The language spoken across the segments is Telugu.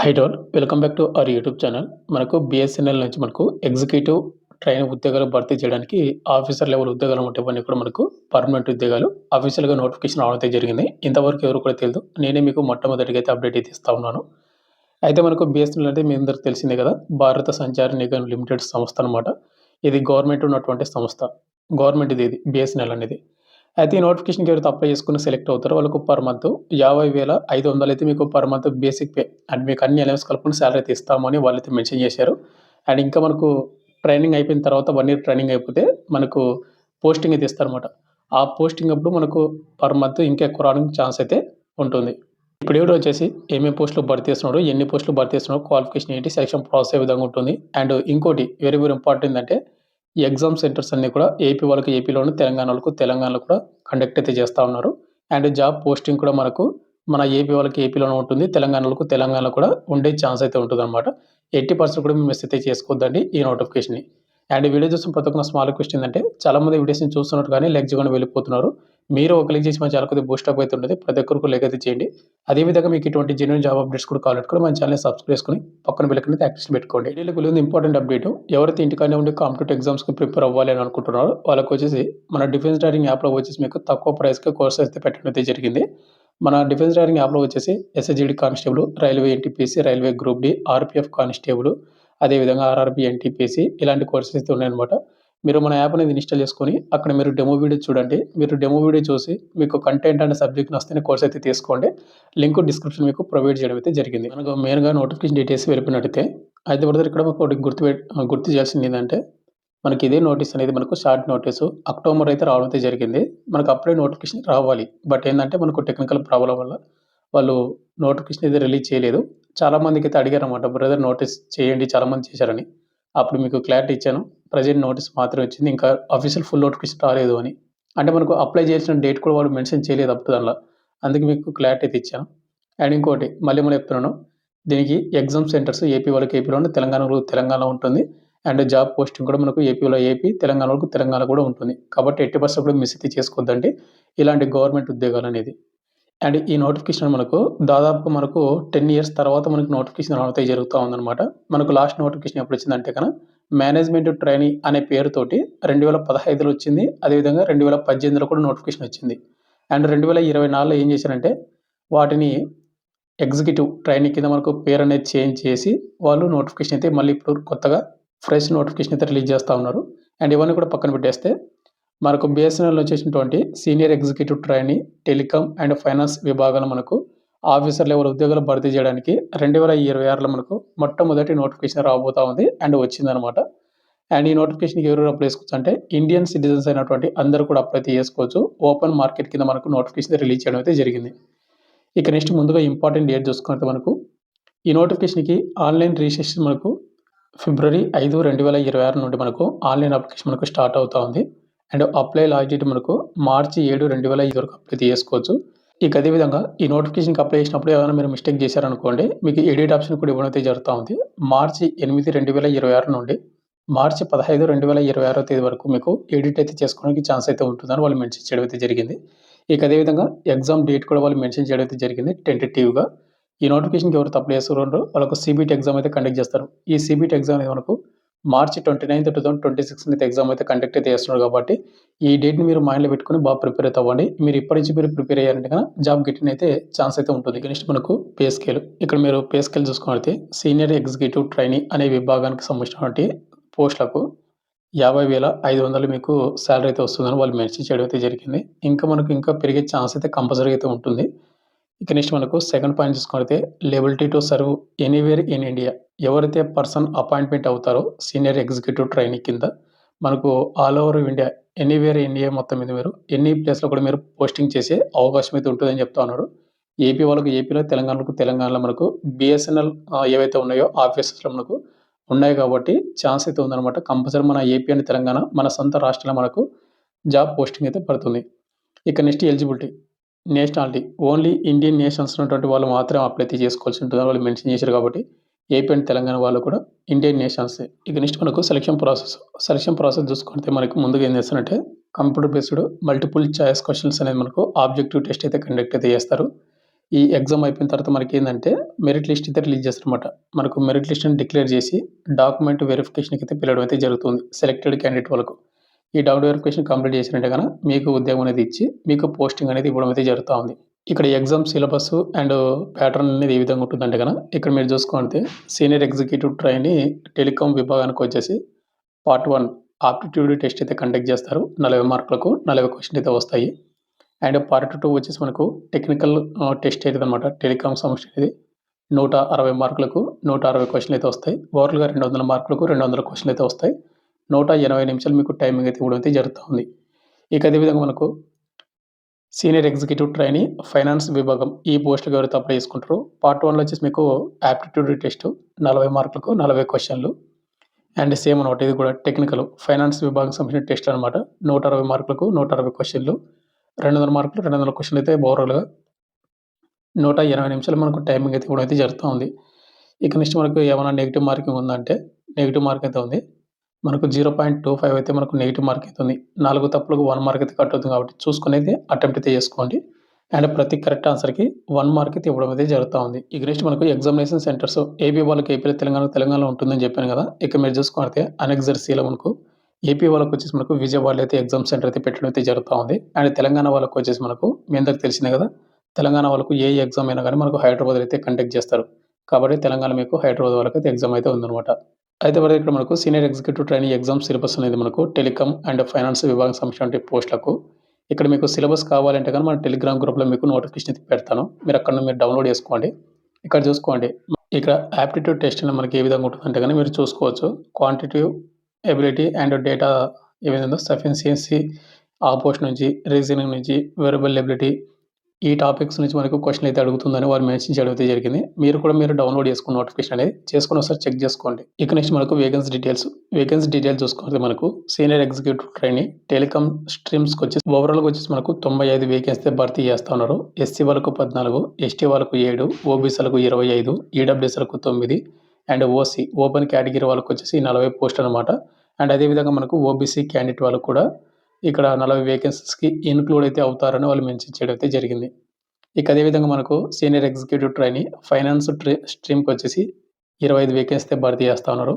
High all welcome back to our YouTube channel. మనకు బిఎస్ఎన్ఎల్ నుంచి మనకు ఎగ్జిక్యూటివ్ ట్రైనింగ్ ఉద్యోగాలు భర్తీ చేయడానికి ఆఫీసర్ లెవెల్ ఉద్యోగాలు ఇవన్నీ కూడా మనకు పర్మనెంట్ ఉద్యోగాలు అఫీషియల్‌గా నోటిఫికేషన్ రావడం అయితే జరిగింది. ఇంతవరకు ఎవరు కూడా తెలీదు. నేనే మీకు మొట్టమొదటిగా అయితే అప్డేట్ అయితే ఇస్తా ఉన్నాను. అయితే మనకు బిఎస్ఎన్ఎల్ అంటే మీ అందరికి తెలిసిందే కదా! భారత సంచార నిగమ్ లిమిటెడ్ సంస్థ అనమాట. ఇది గవర్నమెంట్ ఉన్నటువంటి సంస్థ. గవర్నమెంట్ ఇది బిఎస్ఎన్ఎల్ అనేది. అయితే ఈ నోటిఫికేషన్‌కి ఎవరైతే అప్లై చేసుకొని సెలెక్ట్ అవుతారో వాళ్ళకు పర్ మంత్ 50,500 అయితే మీకు per month basic pay. And మీకు అన్ని అలవెన్స్ కలుపుకొని సాలరీ అయితే ఇస్తామని వాళ్ళైతే మెన్షన్ చేశారు. అండ్ ఇంకా మనకు ట్రైనింగ్ అయిపోయిన తర్వాత 1 ఇయర్ ట్రైనింగ్ అయిపోతే మనకు పోస్టింగ్ అయితే ఇస్తారనమాట. ఆ పోస్టింగ్ అప్పుడు మనకు పర్ మంత్ ఇంకా ఎక్కువ రావడానికి ఛాన్స్ అయితే ఉంటుంది. ఇప్పుడు వీడియో వచ్చేసి ఏమేమి పోస్టులు భర్తీ చేస్తున్నాడు, ఎన్ని పోస్టులు భర్తీ చేస్తున్నాడు, క్వాలిఫికేషన్ ఏంటి, సెలక్షన్ ప్రాసెస్ ఏ విధంగా ఉంటుంది. అండ్ ఇంకోటి వెరీ ఇంపార్టెంట్ ఏంటంటే ఈ ఎగ్జామ్ సెంటర్స్ అన్నీ కూడా ఏపీ వాళ్ళకి ఏపీలోను, తెలంగాణ వాళ్ళకు తెలంగాణలో కూడా కండక్ట్ అయితే చేస్తా ఉన్నారు. అండ్ జాబ్ పోస్టింగ్ కూడా మనకు మన ఏపీ వాళ్ళకి ఏపీలోనే ఉంటుంది. తెలంగాణలకు తెలంగాణలో కూడా ఉండే ఛాన్స్ అయితే ఉంటుందన్నమాట. 80% కూడా మీరు మిస్ అయితే చేసుకోవద్దండి ఈ నోటిఫికేషన్‌ని. అండ్ వీడియో చూసిన ప్రతి ఒక్క స్మాల్ రిక్వెస్ట్ ఏందంటే చాలామంది వీడియోస్‌ని చూస్తున్నారు కానీ లైక్ చేయకుండా వెళ్ళిపోతున్నారు. మీరు ఒక క్లిక్ చేసి మన ఛానల్ కొద్దిగా బూస్టప్ అయితే ఉంటుంది. ప్రతి ఒక్కరికి లైక్ అయితే చేయండి. అదేవిధంగా మీకు ఇటువంటి జెన్యూన్ జాబ్ అప్డేట్స్ కూడా కావాలంటే కూడా మన ఛానల్‌ని సబ్స్క్రైబ్ చేసుకొని పక్కన బెల్ ఐకాన్ అయితే యాక్టివేషన్ పెట్టుకోండి. వీడియోలోకి వెళ్ళే ముందు ఇంపార్టెంట్ అప్డేట్ ఎవరైతే ఇంటికాడనే ఉండి కాంపిటేటివ్ ఎగ్జామ్స్‌కి ప్రిపేర్ అవ్వాలి అని అనుకుంటున్నారో వాళ్ళకొచ్చేసి మన డిఫెన్స్ డైరింగ్ యాప్‌లో వచ్చేసి మీకు తక్కువ ప్రైస్‌కి కోర్స్ అయితే పెట్టడం అయితే జరిగింది. మన డిఫెన్స్ డైరింగ్ యాప్‌లో వచ్చేసి SSGD constable, railway NTPC, railway group D, RPF constable, అదేవిధంగా ఆర్‌ఆర్‌బీ ఎన్‌టీపీసీ ఇలాంటి కోర్సెస్ అయితే ఉన్నాయన్నమాట. మీరు మన యాప్ అనేది ఇన్‌స్టాల్ చేసుకొని అక్కడ మీరు డెమో వీడియో చూడండి. మీరు డెమో వీడియో చూసి మీకు కంటెంట్ అండ్ సబ్జెక్ట్ నచ్చితేనే కోర్స్ అయితే తీసుకోండి. లింక్ డిస్క్రిప్షన్ మీకు ప్రొవైడ్ చేయడం అయితే జరిగింది. మనకు మెయిన్‌గా నోటిఫికేషన్ డీటెయిల్స్ వెళ్ళిపోయినట్టయితే అయితే బ్రదర్ ఇక్కడ ఒకటి గుర్తు చేయాల్సింది ఏందంటే మనకి ఇదే నోటీస్ అనేది మనకు షార్ట్ నోటీసు అక్టోబర్ అయితే రావడం అయితే జరిగింది. మనకు అప్పుడే నోటిఫికేషన్ రావాలి. బట్ ఏందంటే మనకు టెక్నికల్ ప్రాబ్లమ్ వల్ల వాళ్ళు నోటిఫికేషన్ అయితే రిలీజ్ చేయలేదు. చాలామందికైతే అడిగారన్నమాట. బ్రదర్ నోటీస్ చేయండి చాలామంది చేశారని. అప్పుడు మీకు క్లారిటీ ఇచ్చాను. ప్రెజెంట్ నోటీస్ మాత్రమే వచ్చింది. ఇంకా అఫీషియల్ ఫుల్ నోటిఫికేషన్ రాలేదు అని. అంటే మనకు అప్లై చేయాల్సిన డేట్ కూడా వాళ్ళు మెన్షన్ చేయలేదు అప్పుడు దానిలో. అందుకే మీకు క్లారిటీ అయితే ఇచ్చాను. అండ్ ఇంకోటి మళ్ళీ చెప్తున్నాను. దీనికి ఎగ్జామ్ సెంటర్స్ ఏపీ వాళ్ళకి ఏపీలోను, తెలంగాణ వాళ్ళకి తెలంగాణలో ఉంటుంది. అండ్ జాబ్ పోస్టింగ్ కూడా మనకు ఏపీలో ఏపీ, తెలంగాణ వాళ్ళకి తెలంగాణ కూడా ఉంటుంది. కాబట్టి 80% కూడా మిస్ అయితే చేసుకోవద్దండి ఇలాంటి గవర్నమెంట్ ఉద్యోగాలనేది. అండ్ ఈ నోటిఫికేషన్ మనకు దాదాపుగా మనకు 10 ఇయర్స్ తర్వాత మనకు నోటిఫికేషన్ రావడం అయితే జరుగుతా ఉందన్నమాట. మనకు లాస్ట్ నోటిఫికేషన్ ఎప్పుడొచ్చిందంటే మేనేజ్మెంట్ ట్రైనీ అనే పేరుతోటి 2015లో వచ్చింది. అదేవిధంగా 2018లో కూడా నోటిఫికేషన్ వచ్చింది. అండ్ 2024లో ఏం చేశారంటే వాటిని ఎగ్జిక్యూటివ్ ట్రైనీ కింద మనకు పేరనేది చేంజ్ చేసి వాళ్ళు నోటిఫికేషన్ అయితే మళ్ళీ ఇప్పుడు కొత్తగా ఫ్రెష్ నోటిఫికేషన్ అయితే రిలీజ్ చేస్తా ఉన్నారు. అండ్ ఇవన్నీ కూడా పక్కన పెట్టేస్తే మనకు బిఎస్ఎన్ఎల్‌లో వచ్చేసినటువంటి senior executive trainee, telecom and finance విభాగాలు మనకు ఆఫీసర్ లెవెల్ ఉద్యోగాలు భర్తీ చేయడానికి 2026లో మనకు మొట్టమొదటి నోటిఫికేషన్ రాబోతా ఉంది. అండ్ వచ్చిందనమాట. అండ్ ఈ నోటిఫికేషన్‌కి ఎవరెవరు అప్లై చేసుకోవచ్చు అంటే ఇండియన్ సిటిజన్స్ అయినటువంటి అందరూ కూడా అప్లై అయితే చేసుకోవచ్చు. ఓపెన్ మార్కెట్ కింద మనకు నోటిఫికేషన్ రిలీజ్ చేయడం అయితే జరిగింది. ఇక నెక్స్ట్ ముందుగా ఇంపార్టెంట్ డేట్ చూసుకుంటే మనకు ఈ నోటిఫికేషన్‌కి ఆన్‌లైన్ రిజిస్ట్రేషన్ మనకు ఫిబ్రవరి 5, 2026 నుండి మనకు ఆన్‌లైన్ అప్లికేషన్ మనకు స్టార్ట్ అవుతా ఉంది. అండ్ అప్లై లాస్ట్ డేట్ మనకు మార్చి 7, 2025 వరకు అప్లై చేసుకోవచ్చు. ఇక అదే విధంగా ఈ నోటిఫికేషన్‌కి అప్లై చేసినప్పుడు ఏమైనా మీరు మిస్టేక్ చేశారనుకోండి మీకు ఎడిట్ ఆప్షన్ కూడా ఇవ్వడం అయితే జరుగుతా ఉంది. మార్చి 8, 2026 నుండి మార్చి 15, 2026 తేదీ వరకు మీకు ఎడిట్ అయితే చేసుకోవడానికి ఛాన్స్ అయితే ఉంటుందని వాళ్ళు మెన్షన్ చేయడం అయితే జరిగింది. ఇక అదే విధంగా ఎగ్జామ్ డేట్ కూడా వాళ్ళు మెన్షన్ చేయడం అయితే జరిగింది టెంటేటివ్‌గా. ఈ నోటిఫికేషన్‌కి ఎవరైతే అప్లై చేస్తున్నారో వాళ్ళకు సీబీటీ ఎగ్జామ్ అయితే కండక్ట్ చేస్తారు. ఈ సీబీటీ ఎగ్జామ్ అనేది మనకు మార్చి 29, 2026 అయితే ఎగ్జామ్ అయితే కండక్ట్ అయితే చేస్తున్నారు కాబట్టి ఈ డేట్‌ని మీరు మైండ్‌లో పెట్టుకొని బాగా ప్రిపేర్ అయితే అవ్వండి. మీరు ఇప్పటి నుంచి మీరు ప్రిపేర్ అయ్యారంటే జాబ్ గెట్టిన అయితే ఛాన్స్ అయితే ఉంటుంది. ఇక నెక్స్ట్ మనకు పే స్కేల్. ఇక్కడ మీరు పే స్కేల్ చూసుకున్నట్లయితే సీనియర్ ఎగ్జిక్యూటివ్ ట్రైనీ అనే విభాగానికి సంబంధించినటువంటి పోస్టులకు 50,500 మీకు సాలరీ అయితే వస్తుందని వాళ్ళు మెన్షన్ చేయడం అయితే జరిగింది. ఇంకా మనకు ఇంకా పెరిగే ఛాన్స్ అయితే కంపల్సరీగా అయితే ఉంటుంది. ఇక నెక్స్ట్ మనకు సెకండ్ పాయింట్ చూసుకుంటే liability to serve anywhere in India. ఎవరైతే పర్సన్ అపాయింట్మెంట్ అవుతారో సీనియర్ ఎగ్జిక్యూటివ్ ట్రైనీ కింద మనకు all over India anywhere India మొత్తం మీద మీరు ఎన్ని ప్లేస్‌లో కూడా మీరు పోస్టింగ్ చేసే అవకాశం అయితే ఉంటుందని చెప్తా ఉన్నారు. ఏపీ వాళ్ళకి ఏపీలో, తెలంగాణకు తెలంగాణలో మనకు బిఎస్ఎన్ఎల్ ఏవైతే ఉన్నాయో ఆఫీసెస్‌లో మనకు ఉన్నాయి కాబట్టి ఛాన్స్ అయితే ఉందన్నమాట. కంపల్సరీ మన ఏపీ అండ్ తెలంగాణ మన సొంత రాష్ట్రాల్లో మనకు జాబ్ పోస్టింగ్ అయితే పడుతుంది. ఇక next eligibility. Nationality only Indian nationals ఉన్నటువంటి వాళ్ళు మాత్రమే అప్లై అయితే చేసుకోవాల్సి ఉంటుందని వాళ్ళు మెన్షన్ చేశారు కాబట్టి ఏపీ అండ్ తెలంగాణ వాళ్ళు కూడా ఇండియన్ నేషనల్సే. ఇక నెక్స్ట్ మనకు సెలక్షన్ ప్రాసెస్ చూసుకుంటే మనకు ముందుగా ఏం చేస్తారంటే computer based multiple choice questions అనేది మనకు ఆబ్జెక్టివ్ టెస్ట్ అయితే కండక్ట్ అయితే చేస్తారు. ఈ ఎగ్జామ్ అయిపోయిన తర్వాత మనకేందంటే మెరిట్ లిస్ట్ అయితే రిలీజ్ చేస్తారనమాట. మనకు మెరిట్ లిస్ట్‌ని డిక్లేర్ చేసి డాక్యుమెంట్ వెరిఫికేషన్‌కి అయితే పిలవడం అయితే జరుగుతుంది సెలెక్టెడ్ క్యాండిడేట్ వాళ్ళకు. ఈ డాక్యుమెంట్ వెరిఫికేషన్ కంప్లీట్ చేసినంటే గన మీకు ఉద్యోగం అనేది ఇచ్చి, మీకు పోస్టింగ్ అనేది ఇవ్వడం అయితే జరుగుతా ఉంది. ఇక్కడ ఎగ్జామ్ సిలబస్ అండ్ ప్యాటర్న్ అనేది ఏ విధంగా ఉంటుందంటే గన ఇక్కడ మీరు చూసుకుంటే సీనియర్ ఎగ్జిక్యూటివ్ ట్రైనీ టెలికాం విభాగానికొచ్చేసి పార్ట్ 1 ఆప్టిట్యూడ్ టెస్ట్ అయితే కండక్ట్ చేస్తారు. 40 మార్కులకు 40 క్వెషన్‌లు అయితే వస్తాయి. అండ్ పార్ట్ 2 వచ్చేసి మనకు టెక్నికల్ టెస్ట్ అయితదనమాట. టెలికాం సమస్య అనేది 160 మార్కులకు 160 క్వెషన్‌లు అయితే వస్తాయి. ఓవరాల్‌గా 200 మార్కులకు 200 క్వెషన్‌లు అయితే వస్తాయి. 180 నిమిషాలు మీకు టైమింగ్ అయితే ఇవ్వడం అయితే జరుగుతా ఉంది. ఇక అదే విధంగా మనకు సీనియర్ ఎగ్జిక్యూటివ్ ట్రైనీ ఫైనాన్స్ విభాగం ఈ పోస్ట్‌కి ఎవరైతే అప్లై చేసుకుంటారో పార్ట్ 1లో వచ్చేసి మీకు ఆప్టిట్యూడ్ టెస్ట్ 40 మార్కులకు 40 క్వెషన్‌లు అండ్ సేమ్ అనమాట. ఇది కూడా టెక్నికల్ ఫైనాన్స్ విభాగం సంబంధించిన టెస్ట్ అనమాట. 160 మార్కులకు 160 క్వెషన్‌లు 200 మార్కులు 200 క్వెషన్‌లు అయితే ఓవరాల్‌గా 180 నిమిషాలు మనకు టైమింగ్ అయితే ఇవ్వడం అయితే జరుగుతా ఉంది. ఇక నెక్స్ట్ మనకు ఏమైనా నెగెటివ్ మార్కింగ్ ఉందంటే నెగెటివ్ మార్క్ అయితే ఉంది. మనకు 0.25 అయితే మనకు నెగెటివ్ మార్క్ అయితే ఉంది. 4 తప్పులకు 1 మార్క్ అయితే కట్ అవుతుంది కాబట్టి చూసుకొని అయితే అటెంప్ట్ అయితే చేసుకోండి. అండ్ ప్రతి కరెక్ట్ ఆన్సర్‌కి 1 మార్క్ అయితే ఇవ్వడం అయితే జరుగుతా ఉంది. ఇక నెక్స్ట్ మనకు ఎగ్జామినేషన్ సెంటర్స్ ఏపీ వాళ్ళకి ఏపీలో, తెలంగాణలో ఉంటుందని చెప్పాను కదా! ఇక మీరు చూసుకుంటే అనెక్సర్ సిలో మనకు ఏపీ వాళ్ళకొచ్చేసి మనకు విజయవాడలో అయితే ఎగ్జామ్ సెంటర్ అయితే పెట్టడం అయితే జరుగుతా ఉంది. అండ్ తెలంగాణ వాళ్ళకొచ్చేసి మనకు మీ అందరికి తెలిసిందే కదా! తెలంగాణ వాళ్ళకు ఏ ఎగ్జామ్ అయినా గానీ మనకు హైదరాబాద్‌లో అయితే కండక్ట్ చేస్తారు. కాబట్టి తెలంగాణ మీకు హైదరాబాద్ వాళ్ళకైతే ఎగ్జామ్ అయితే ఉందనమాట. అయితే మరి ఇక్కడ మనకు senior executive trainee exam syllabus అనేది మనకు టెలికాం అండ్ ఫైనాన్స్ విభాగం సంబంధించిన పోస్టులకు ఇక్కడ మీకు సిలబస్ కావాలంటే గాని మన టెలిగ్రామ్ గ్రూప్‌లో మీకు నోటిఫికేషన్ అయితే పెడతాను. మీరు డౌన్‌లోడ్ చేసుకోండి. ఇక్కడ చూసుకోండి. ఇక్కడ ఆప్టిట్యూడ్ టెస్ట్ అనేది మనకి ఏ విధంగా ఉంటుందంటే గనుక మీరు చూసుకోవచ్చు. క్వాంటిటివ్ ఎబిలిటీ అండ్ డేటా ఏ విధంగా ఉందో సఫిషియన్సీ ఆ పోస్ట్ నుంచి, రీజనింగ్ నుంచి, వెరబుల్ ఎబిలిటీ ఈ టాపిక్స్ నుంచి మనకు క్వెషన్ అయితే అడుగుతుందని వారు మెన్షన్ చేయడం అయితే జరిగింది. మీరు డౌన్‌లోడ్ చేసుకున్న నోటిఫికేషన్ అనేది చేసుకొని ఒకసారి చెక్ చేసుకోండి. ఇక నెక్స్ట్ మనకు వేకెన్సీ డీటెయిల్స్ చూసుకుంటే మనకు సీనియర్ ఎగ్జిక్యూటివ్ ట్రైనీ టెలికాం స్ట్రీమ్స్‌కొచ్చేసి ఓవరాల్‌గా వచ్చేసి మనకు 95 వేకెన్సీ భర్తీ చేస్తా ఉన్నారు. ఎస్సీ వాళ్ళకు 14, ఎస్టీ వాళ్ళకు 7, ఓబీసీలకు 25, ఈడబ్ల్యూఎస్‌లకు 9 అండ్ ఓసీ ఓపెన్ కేటగిరీ వాళ్ళకొచ్చేసి 40 పోస్టులు అనమాట. అండ్ అదే విధంగా మనకు ఓబీసీ క్యాండిడేట్ వాళ్ళకు కూడా ఇక్కడ 40 వేకెన్సీస్‌కి ఇన్‌క్లూడ్ అయితే అవుతారని వాళ్ళు మెన్షన్ చేయడం అయితే జరిగింది. ఇక అదే విధంగా మనకు సీనియర్ ఎగ్జిక్యూటివ్ ట్రైనీ ఫైనాన్స్ స్ట్రీమ్‌కొచ్చేసి 25 వేకెన్సీ అయితే భర్తీ చేస్తా ఉన్నారు.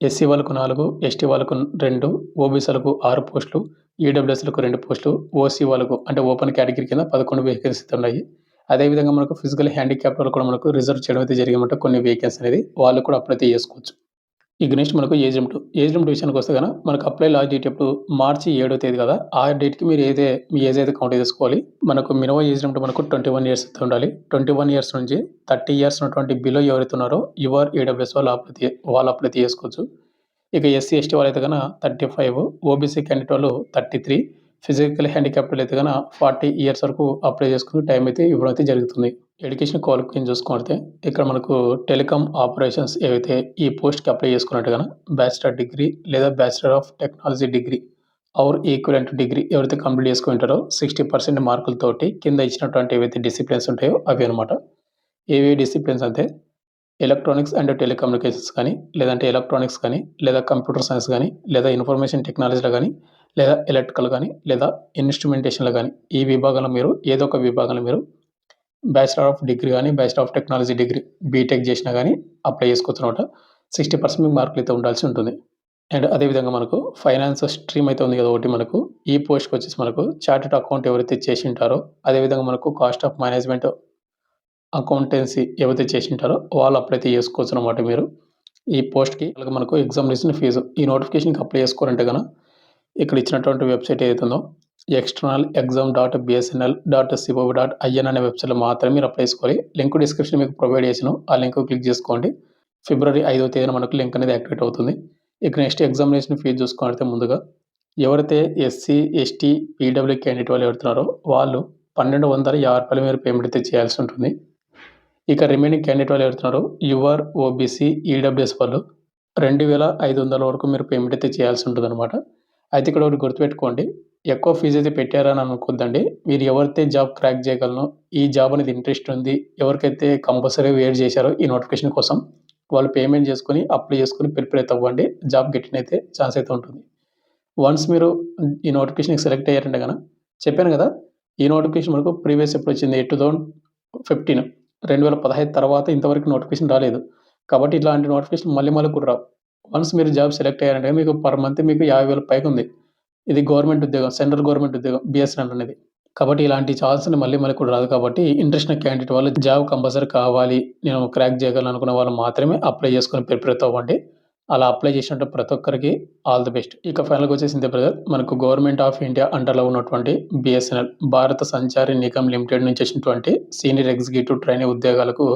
ఎస్సీ వాళ్ళకు 4, ఎస్టీ వాళ్ళకు 2, ఓబీసీలకు 6 పోస్టులు, ఈడబ్ల్యూఎస్‌లకు 2 పోస్టులు, ఓసీ వాళ్ళకు అంటే ఓపెన్ కేటగిరీ కింద 11 వేకెన్సీ ఉన్నాయి. అదే విధంగా మనకు ఫిజికల్ హ్యాండిక్యాప్డ్ వాళ్ళు కూడా మనకు రిజర్వ్ చేయడం అయితే జరిగిందన్నమాట. కొన్ని వేకెన్సీ అనేది వాళ్ళు కూడా అప్లై అయితే చేసుకోవచ్చు. ఇక నెక్స్ట్ మనకు ఏజ్ లిమిట్ విషయానికొస్తే గన మనకు అప్లై లాస్ట్ డేట్ ఎప్పుడు మార్చి 7వ తేదీ కదా! ఆ డేట్‌కి మీ ఏజ్ అయితే కౌంట్ చేసుకోవాలి. మనకు మినిమమ్ ఏజ్ లిమిట్ మనకు 21 ఇయర్స్ అయితే ఉండాలి. 21 ఇయర్స్ నుంచి 30 ఇయర్స్ ఉన్నటువంటి బిలో ఎవరైతే ఉన్నారో యువర్ ఈడబ్ల్యూఎస్ వాళ్ళు అప్లై చేసుకోవచ్చు. ఇక ఎస్సీ, ఎస్టీ వాళ్ళైతే గన 35, ఓబీసీ క్యాండిడేట్ వాళ్ళు 33, ఫిజికల్ హ్యాండిక్యాప్డ్ అయితే గన 40 ఇయర్స్ వరకు అప్లై చేసుకుని టైం అయితే ఇవ్వడం అయితే జరుగుతుంది. ఎడ్యుకేషన్ క్వాలిఫికేషన్ చూసుకుంటే ఇక్కడ మనకు టెలికాం ఆపరేషన్స్ ఏవైతే ఈ పోస్ట్‌కి అప్లై చేసుకున్నట్టు గన బ్యాచిలర్ డిగ్రీ లేదా bachelor of technology degree or equivalent degree ఎవరైతే కంప్లీట్ చేసుకుంటారో 60% మార్కులతోటి కింద ఇచ్చినటువంటి ఏవైతే డిసిప్లిన్స్ ఉంటాయో అవి అనమాట. ఏవి డిసిప్లిన్స్ అంటే ఎలక్ట్రానిక్స్ అండ్ టెలికమ్యూనికేషన్స్ కానీ, లేదంటే ఎలక్ట్రానిక్స్ కానీ, లేదా కంప్యూటర్ సైన్స్ గానీ, లేదా ఇన్ఫర్మేషన్ టెక్నాలజీలో గానీ, లేదా ఎలక్ట్రికల్ గానీ, లేదా ఇన్‌స్ట్రుమెంటేషన్‌లో గానీ, ఈ విభాగంలో మీరు ఏదో ఒక విభాగంలో మీరు బ్యాచిలర్ ఆఫ్ డిగ్రీ గానీ, bachelor of technology degree BTech చేసినా గానీ అప్లై చేసుకోవచ్చనమాట. 60% మీకు మార్కులైతే ఉండాల్సి ఉంటుంది. అండ్ అదే విధంగా మనకు ఫైనాన్స్ స్ట్రీమ్ అయితే ఉంది కదా! ఒకటి మనకు. ఈ పోస్ట్‌కొచ్చేసి మనకు చార్టర్డ్ అకౌంట్ ఎవరైతే చేసుంటారో, అదే విధంగా మనకు కాస్ట్ ఆఫ్ మేనేజ్మెంట్ అకౌంటెన్సీ ఎవరైతే చేసుంటారో వాళ్ళు అప్లై అయితే చేసుకోవచ్చనమాట మీరు. ఈ పోస్ట్‌కి అలాగే మనకు ఎగ్జామినేషన్ ఫీజు ఈ నోటిఫికేషన్‌కి అప్లై చేసుకోవాలంటే గన ఇక్కడ ఇచ్చినటువంటి వెబ్‌సైట్ ఏదైతే ఉందో ఎక్స్టర్నల్ exam.bsnl.civ.in అనే వెబ్‌సైట్‌లో మాత్రమే మీరు అప్లై చేసుకోవాలి. లింక్ డిస్క్రిప్షన్ మీకు ప్రొవైడ్ చేశాను. ఆ లింక్ క్లిక్ చేసుకోండి. ఫిబ్రవరి 5వ తేదీన మనకు లింక్ అనేది యాక్టివేట్ అవుతుంది. ఇక నెక్స్ట్ ఎగ్జామినేషన్ ఫీజు చూసుకుంటే ముందుగా ఎవరైతే ఎస్సీ, ఎస్టీ, పీడబ్ల్యూ క్యాండిడేట్ వాళ్ళు ఎవరుతున్నారో వాళ్ళు రూ. 1,250 మీరు పేమెంట్ అయితే చేయాల్సి ఉంటుంది. ఇక రిమైనింగ్ క్యాండిడేట్ వాళ్ళు ఎవరుతున్నారో యువర్, ఓబీసీ, ఈడబ్ల్యూఎస్ వాళ్ళు 2,500 వరకు మీరు పేమెంట్ అయితే చేయాల్సి ఉంటుందన్నమాట. అయితే ఇక్కడ ఒకటి గుర్తుపెట్టుకోండి. ఎక్కువ ఫీజ్ అయితే పెట్టారని అనుకోద్దండి. మీరు ఎవరైతే జాబ్ క్రాక్ చేయగలనో, ఈ జాబ్ అనేది ఇంట్రెస్ట్ ఉంది, ఎవరికైతే కంపల్సరీ వెయిట్ చేశారో ఈ నోటిఫికేషన్ కోసం వాళ్ళు పేమెంట్ చేసుకొని, అప్లై చేసుకొని ప్రిపేర్ అయితే అవ్వండి. జాబ్ గెట్టినైతే ఛాన్స్ అయితే ఉంటుంది. వన్స్ మీరు ఈ నోటిఫికేషన్‌కి సెలెక్ట్ అయ్యారంటే గన చెప్పాను కదా! ఈ నోటిఫికేషన్ మనకు ప్రీవియస్ ఎప్పుడొచ్చింది 2015 2015 తర్వాత ఇంతవరకు నోటిఫికేషన్ రాలేదు. కాబట్టి ఇట్లాంటి నోటిఫికేషన్ మళ్ళీ మళ్ళీ కూడా రావు. వన్స్ మీరు జాబ్ సెలెక్ట్ అయ్యారంటే మీకు పర్ మంత్ మీకు 50,000 పైకుంది. ఇది గవర్నమెంట్ ఉద్యోగం. సెంట్రల్ గవర్నమెంట్ ఉద్యోగం బీఎస్ఎన్ఎల్ అనేది. కాబట్టి ఇలాంటి ఛాన్స్‌ని మళ్ళీ మళ్ళీ కూడా రాదు కాబట్టి ఇంట్రెస్ట్ ఉన్న క్యాండిడేట్ వాళ్ళు జాబ్ కంపల్సరీ కావాలి. నేను క్రాక్ చేయగలను అనుకున్న వాళ్ళు మాత్రమే అప్లై చేసుకొని ప్రిపేర్ అవ్వండి. అలా అప్లై చేసినట్టు ప్రతి ఒక్కరికి ఆల్ ది బెస్ట్. ఇక ఫైనల్‌గా వచ్చేసి ఇంతే బ్రదర్. మనకు గవర్నమెంట్ ఆఫ్ ఇండియా అండర్‌లో ఉన్నటువంటి బీఎస్ఎన్ఎల్ భారత సంచారి నిగమ్ లిమిటెడ్ నుంచి వచ్చినటువంటి సీనియర్ ఎగ్జిక్యూటివ్ ట్రైనీ ఉద్యోగాలకు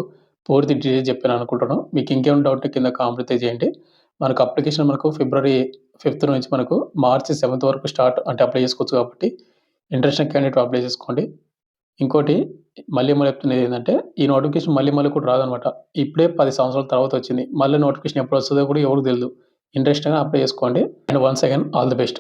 పూర్తి డీటెయిల్స్ చెప్పాను అనుకుంటున్నాను. మీకు ఇంకేమైనా డౌట్ ఉంటే కింద కామెంట్ చేయండి. మనకు అప్లికేషన్ ఫిబ్రవరి 5థ్ నుంచి మనకు మార్చి 7థ్ వరకు స్టార్ట్ అంటే అప్లై చేసుకోవచ్చు కాబట్టి ఇంట్రెస్ట్ ఉన్న క్యాండిడేట్ అప్లై చేసుకోండి. ఇంకోటి మళ్ళీ చెప్తున్నది ఏంటంటే ఈ నోటిఫికేషన్ మళ్ళీ మళ్ళీ కూడా రాదనమాట. ఇప్పుడే 10 సంవత్సరాల తర్వాత వచ్చింది. మళ్ళీ నోటిఫికేషన్ ఎప్పుడు వస్తదో కూడా ఎవరికీ తెలీదు. ఇంట్రెస్ట్ ఉంటే అప్లై చేసుకోండి. And once again all the best.